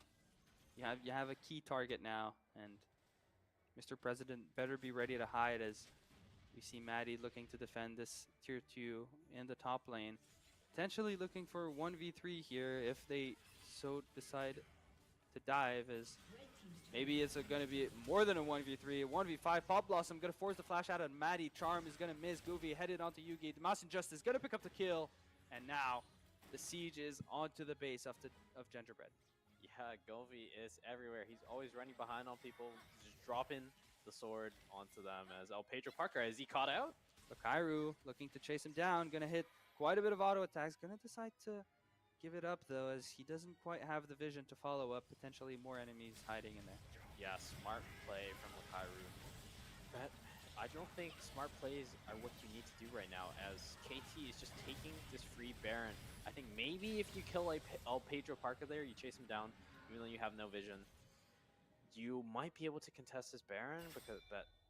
you have a key target now, and Mr. President better be ready to hide as we see Maddie looking to defend this tier 2 in the top lane. Potentially looking for 1v3 here if they so decide to dive, as maybe it's going to be more than a 1v3, a 1v5. Pop Blossom going to force the flash out of Maddie. Charm is going to miss. Goofy headed onto Yugi. The Mouse Injustice going to pick up the kill, and now the siege is onto the base of Gingerbread. Yeah, Govi is everywhere. He's always running behind on people, just dropping the sword onto them as El Pedro Parker, is he caught out? Lakairu looking to chase him down, gonna hit quite a bit of auto attacks, gonna decide to give it up though, as he doesn't quite have the vision to follow up, potentially more enemies hiding in there. Yeah, smart play from Lakairu. But I don't think smart plays are what you need to do right now, as KT is just taking this free Baron. I think maybe if you kill El Pedro Parker there, you chase him down, even though you have no vision, you might be able to contest this Baron, but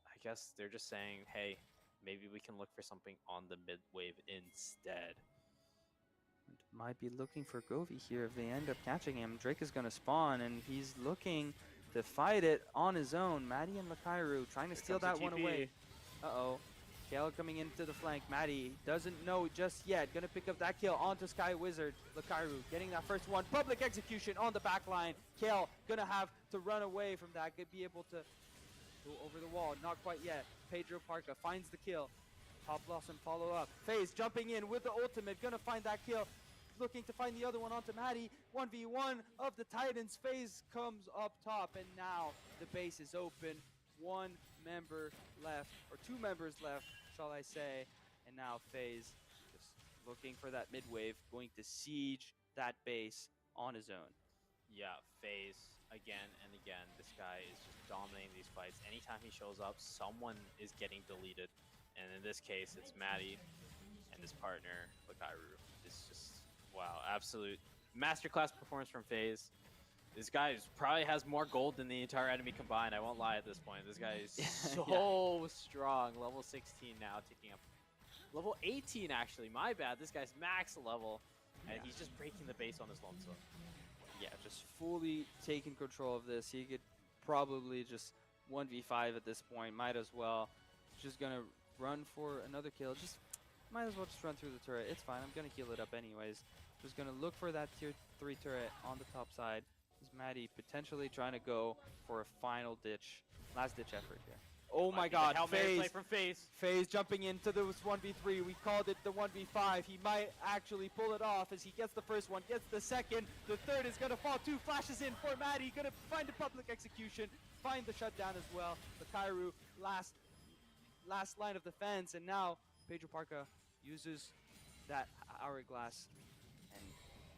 I guess they're just saying, hey, maybe we can look for something on the mid wave instead. And might be looking for Govi here if they end up catching him. Drake is going to spawn, and he's looking to fight it on his own. Maddie and Lakairu trying to steal that one away. Uh-oh. Kale coming into the flank. Maddie doesn't know just yet. Gonna pick up that kill onto Sky Wizard. Lakairu getting that first one. Public execution on the back line. Kale gonna have to run away from that. Could be able to go over the wall. Not quite yet. Pedro Parka finds the kill. Pop Blossom follow up. FaZe jumping in with the ultimate. Gonna find that kill. Looking to find the other one onto Maddie. 1v1 of the Titans. FaZe comes up top, and now the base is open. One member left, or 2 members left, shall I say. And now FaZe just looking for that mid wave, going to siege that base on his own. Yeah, FaZe again and again. This guy is just dominating these fights. Anytime he shows up, someone is getting deleted. And in this case, it's Maddie and his partner, Lakairu. It's just, wow, absolute masterclass performance from FaZe. This guy probably has more gold than the entire enemy combined. I won't lie at this point. This guy is so strong. Level 16 now, ticking up. Level 18, actually. My bad. This guy's max level, and he's just breaking the base on his lonesome. Yeah, just fully taking control of this. He could probably just 1v5 at this point. Might as well. Just going to run for another kill. Just might as well just run through the turret. It's fine. I'm going to heal it up anyways. Just going to look for that tier 3 turret on the top side. Maddie potentially trying to go for a final ditch, last ditch effort here. Oh my god, FaZe from FaZe. FaZe jumping into this 1v3. We called it the 1v5. He might actually pull it off as he gets the first one, gets the second. The third is going to fall too. Flashes in for Maddie. Going to find the public execution, find the shutdown as well. The Kairu last line of defense, and now Pedro Parka uses that hourglass.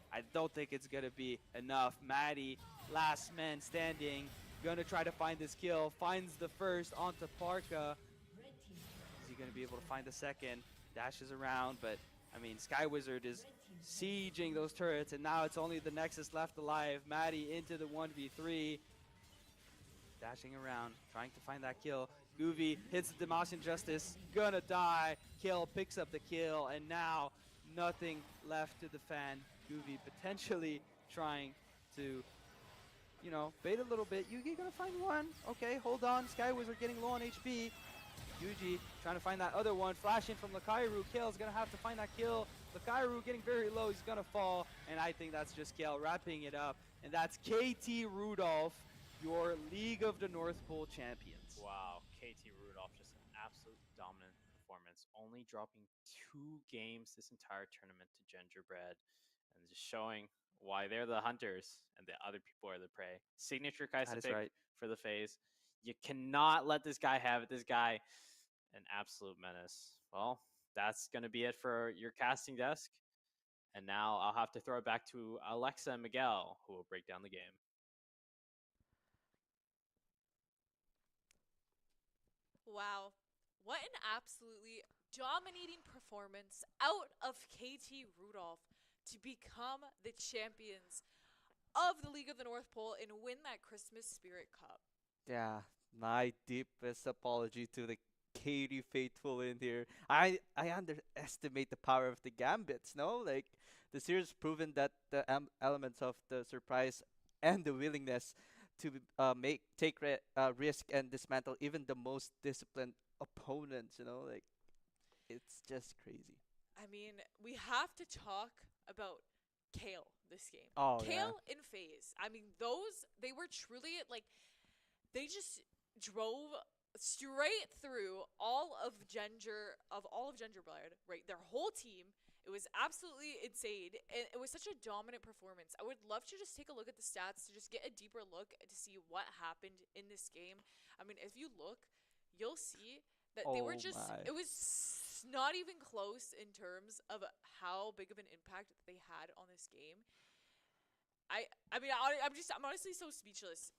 I don't think it's going to be enough. Maddie, last man standing, Gonna try to find this kill. Finds the first onto Parka. Is he gonna be able to find the second? Dashes around, but I mean, Sky Wizard is sieging those turrets, and now it's only the Nexus left alive. Maddie into the 1v3. Dashing around, trying to find that kill. Goovy hits the Demacian Justice, gonna die. Kill picks up the kill, and now nothing left to defend. Goovy potentially trying to, you know, bait a little bit. Yugi gonna find one. Okay, hold on. Sky Wizard getting low on HP. Yuji trying to find that other one. Flashing from Lakairu. Kale's gonna have to find that kill. Lakairu getting very low. He's gonna fall, and I think that's just Kale wrapping it up. And that's KT Rudolph, your League of the North Pole champions. Wow, KT Rudolph, just an absolute dominant performance, only dropping 2 games this entire tournament to Gingerbread, and just showing why they're the hunters and the other people are the prey. Signature Kaisa That is pick right. for the phase. You cannot let this guy have it. This guy, an absolute menace. Well, that's going to be it for your casting desk. And now I'll have to throw it back to Alexa and Miguel, who will break down the game. Wow. What an absolutely dominating performance out of KT Rudolph to become the champions of the League of the North Pole and win that Christmas Spirit Cup. Yeah, my deepest apology to the Katie faithful in here. I underestimate the power of the gambits. No, like the series proven that the elements of the surprise and the willingness to make take risk and dismantle even the most disciplined opponents. You know, like it's just crazy. I mean, we have to talk about Kale this game. Oh yeah. Kale and FaZe. I mean, they were truly like, they just drove straight through all of Gingerbread, right? Their whole team. It was absolutely insane. And it was such a dominant performance. I would love to just take a look at the stats to just get a deeper look to see what happened in this game. I mean, if you look, you'll see that they were Oh just, my. it was not even close in terms of how big of an impact they had on this game. I mean, I'm honestly so speechless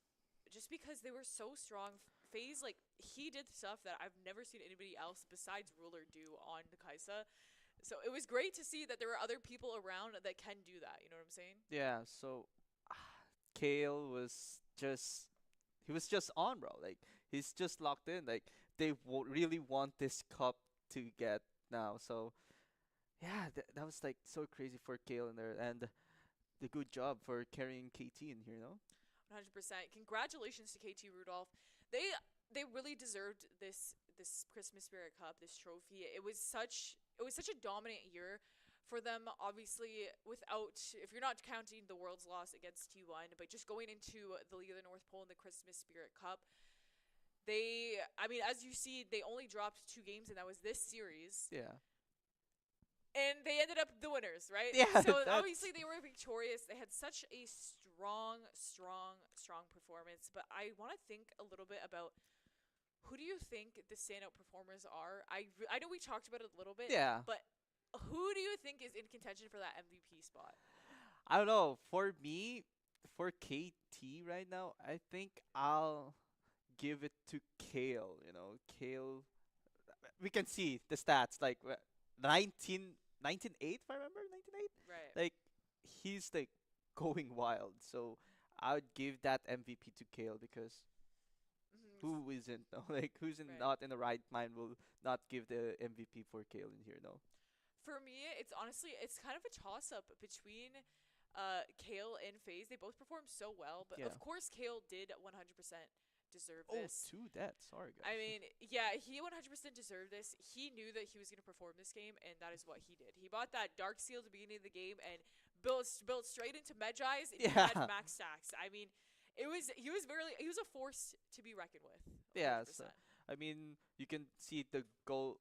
just because they were so strong. FaZe, like, he did stuff that I've never seen anybody else besides Ruler do on the Kaisa. So it was great to see that there were other people around that can do that. You know what I'm saying? Yeah. So Kale was just he was just on, bro. Like he's just locked in. Like they really want this cup to get now. So yeah, that was like so crazy for Kale in there, and the good job for carrying KT in here, no? 100%. Congratulations to KT Rudolph. They they really deserved this Christmas Spirit Cup, this trophy. It was such a dominant year for them. Obviously, without, if you're not counting the world's loss against T1, but just going into the League of the North Pole and the Christmas Spirit Cup, I mean, as you see, they only dropped 2 games, and that was this series. Yeah. And they ended up the winners, right? Yeah, So that's obviously they were victorious. They had such a strong performance. But I want to think a little bit about, who do you think the standout performers are? I know we talked about it a little bit, yeah. but who do you think is in contention for that MVP spot? I don't know. For me, for KT right now, I think I'll give it to Kale. You know, Kale. We can see the stats like 19, 8 if I remember, 19.8. Right. Like he's like going wild. So I would give that MVP to Kale because Hmm. who isn't no? Like who's Right. not in the right mind will not give the MVP for Kale in here, no? For me, it's kind of a toss up between Kale and FaZe. They both performed so well, but Yeah. of course Kale did 100% deserve Oh, this. two dead. Sorry, guys. I mean, yeah, he 100% deserved this. He knew that he was going to perform this game, and that is what he did. He bought that Dark Seal at the beginning of the game and built straight into Medjai's, and he had Yeah. max stacks. I mean, he was a force to be reckoned with. Yeah. 100%. So I mean, you can see the gold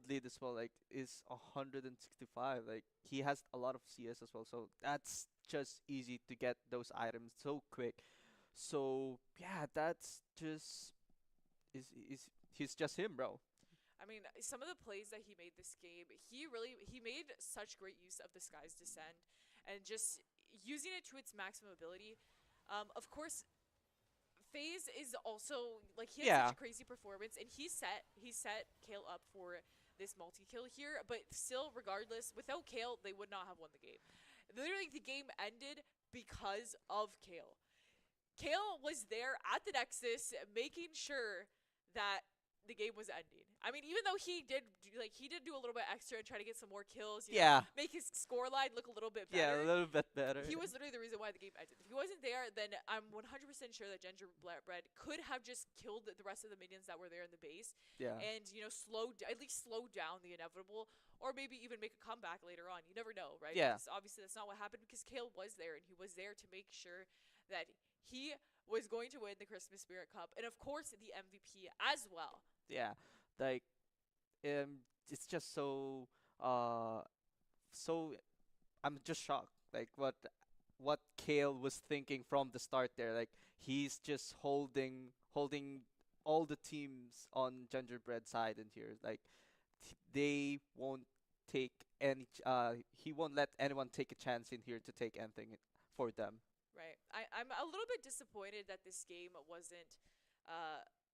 lead as well. Like is 165. Like he has a lot of CS as well. So that's just easy to get those items so quick. So yeah, that's just is he's just him, bro. I mean, some of the plays that he made this game, he made such great use of the Sky's Descent and just using it to its maximum ability. Of course, FaZe is also like he had such Yeah, a crazy performance, and he set Kale up for this multi kill here. But still, regardless, without Kale, they would not have won the game. Literally, the game ended because of Kale. Kale was there at the Nexus, making sure that the game was ending. I mean, even though he did do a little bit extra and try to get some more kills, yeah, make his score line look a little bit yeah, a better. little bit better. He was literally the reason why the game ended. If he wasn't there, then I'm 100% sure that Gingerbread could have just killed the rest of the minions that were there in the base, Yeah, and at least slow down the inevitable, or maybe even make a comeback later on. You never know, right? yeah, Because obviously that's not what happened. Because Kale was there, and he was there to make sure that he was going to win the Christmas Spirit Cup, and of course the MVP as well. yeah. Like, it's just uh, so I'm just shocked. Like what Kale was thinking from the start there. Like he's just holding all the teams on Gingerbread side in here. Like they won't take he won't let anyone take a chance in here to take anything for them. Right. I'm a little bit disappointed that this game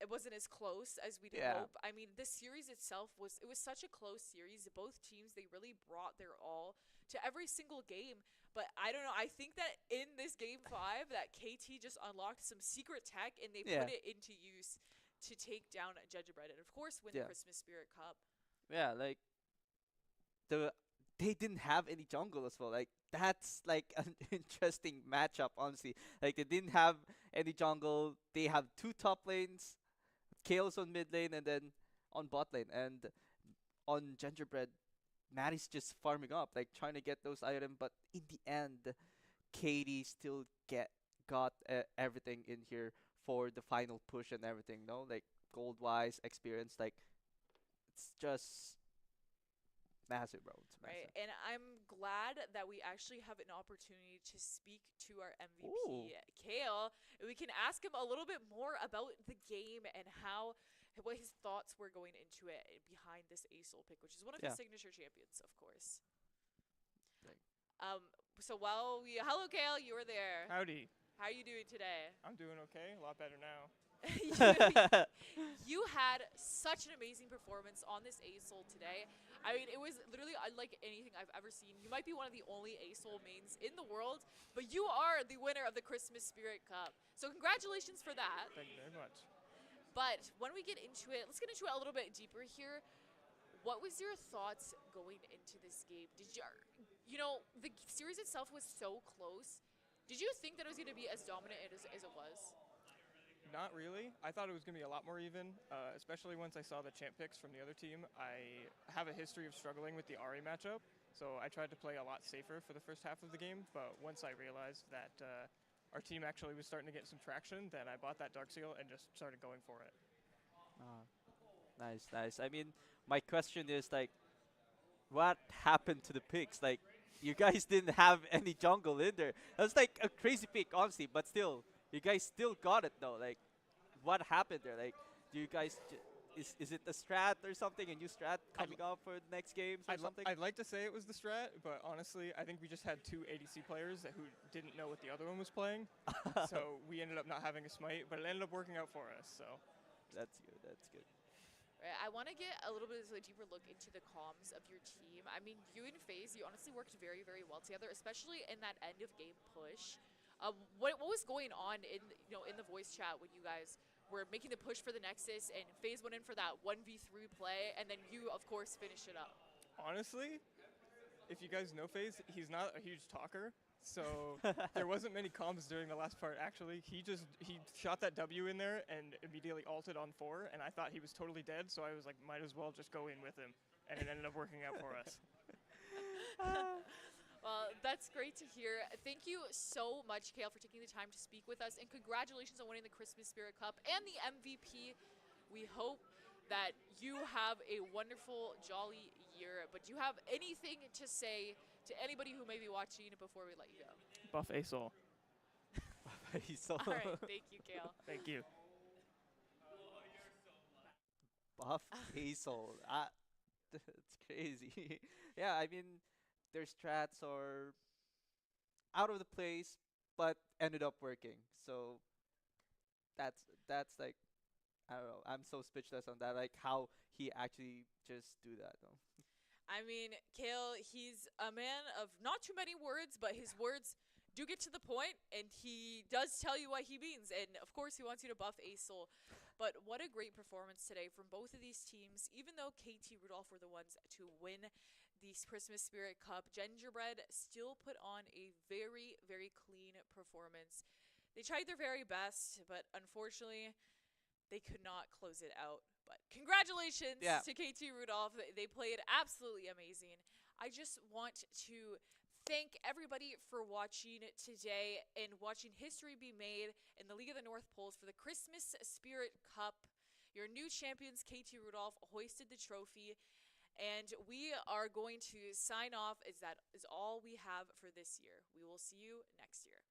wasn't as close as we'd Yeah. hope. I mean, the series itself was such a close series. Both teams they really brought their all to every single game. But I don't know. I think that in this game 5 that KT just unlocked some secret tech and they Yeah. put it into use to take down Gingerbread and of course win the Yeah. Christmas Spirit Cup. Yeah, like the they didn't have any jungle as well. Like that's like an interesting matchup, honestly. Like they didn't have any jungle. They have two top lanes, Chaos on mid lane, and then on bot lane. And on Gingerbread, Maddie's just farming up, like trying to get those items. But in the end, Katie still got everything in here for the final push and everything. No, like gold wise, experience. Like it's just massive, bro. It's Right. massive. And I'm glad that we actually have an opportunity to speak to our Ooh. MVP, Kale. And we can ask him a little bit more about the game and what his thoughts were going into it behind this ASOL pick, which is one of his Yeah. signature champions, of course. Like, Um, so hello Kale, you were there. Howdy. How are you doing today? I'm doing okay. A lot better now. you, you had such an amazing performance on this ASOL today. I mean, it was literally unlike anything I've ever seen. You might be one of the only ASOL mains in the world, but you are the winner of the Christmas Spirit Cup. So congratulations for that. Thank you very much. But when we get into it, let's get into it a little bit deeper here. What was your thoughts going into this game? The series itself was so close. Did you think that it was going to be as dominant as it was? Not really. I thought it was going to be a lot more even, especially once I saw the champ picks from the other team. I have a history of struggling with the Ari matchup, so I tried to play a lot safer for the first half of the game. But once I realized that our team actually was starting to get some traction, then I bought that Dark Seal and just started going for it. ah, nice, nice. I mean, my question is like, what happened to the picks? Like, you guys didn't have any jungle in there. That was like a crazy pick, honestly. But still, you guys still got it though. Like, what happened there? Like, do you guys is it a strat or something? A new strat I'd coming up for the next games or something? I'd like to say it was the strat, but honestly, I think we just had two ADC players who didn't know what the other one was playing. So we ended up not having a smite, but it ended up working out for us. So That's good. That's good. Right, I want to get a little bit of a deeper look into the comms of your team. I mean, you and FaZe, you honestly worked very, very well together, especially in that end of game push. What was going on in the voice chat when you guys were making the push for the Nexus and FaZe went in for that 1v3 play, and then you, of course, finished it up? honestly, if you guys know FaZe, he's not a huge talker. So there wasn't many comms during the last part. Actually, he shot that W in there and immediately ulted on 4, and I thought he was totally dead. So I was like, might as well just go in with him, and it ended up working out for us. Well, that's great to hear. Thank you so much, Kale, for taking the time to speak with us, and congratulations on winning the Christmas Spirit Cup and the MVP. We hope that you have a wonderful, jolly year. But do you have anything to say to anybody who may be watching before we let you go? Buff ASOL. So All right, thank you, Kale. Thank you. buff Hazel. That's crazy. Yeah, I mean, their strats are out of the place, but ended up working. So that's like I don't know. I'm so speechless on that. Like how he actually just do that though. I mean, Kale, he's a man of not too many words, but his words do get to the point, and he does tell you what he means. And of course, he wants you to buff Acel. But what a great performance today from both of these teams. Even though KT Rudolph were the ones to win the Christmas Spirit Cup, Gingerbread still put on a very, very clean performance. They tried their very best, but unfortunately, they could not close it out. But congratulations Yeah. to KT Rudolph. They played absolutely amazing. I just want to thank everybody for watching today and watching history be made in the League of the North Poles for the Christmas Spirit Cup. Your new champions, KT Rudolph, hoisted the trophy. And we are going to sign off as that is all we have for this year. We will see you next year.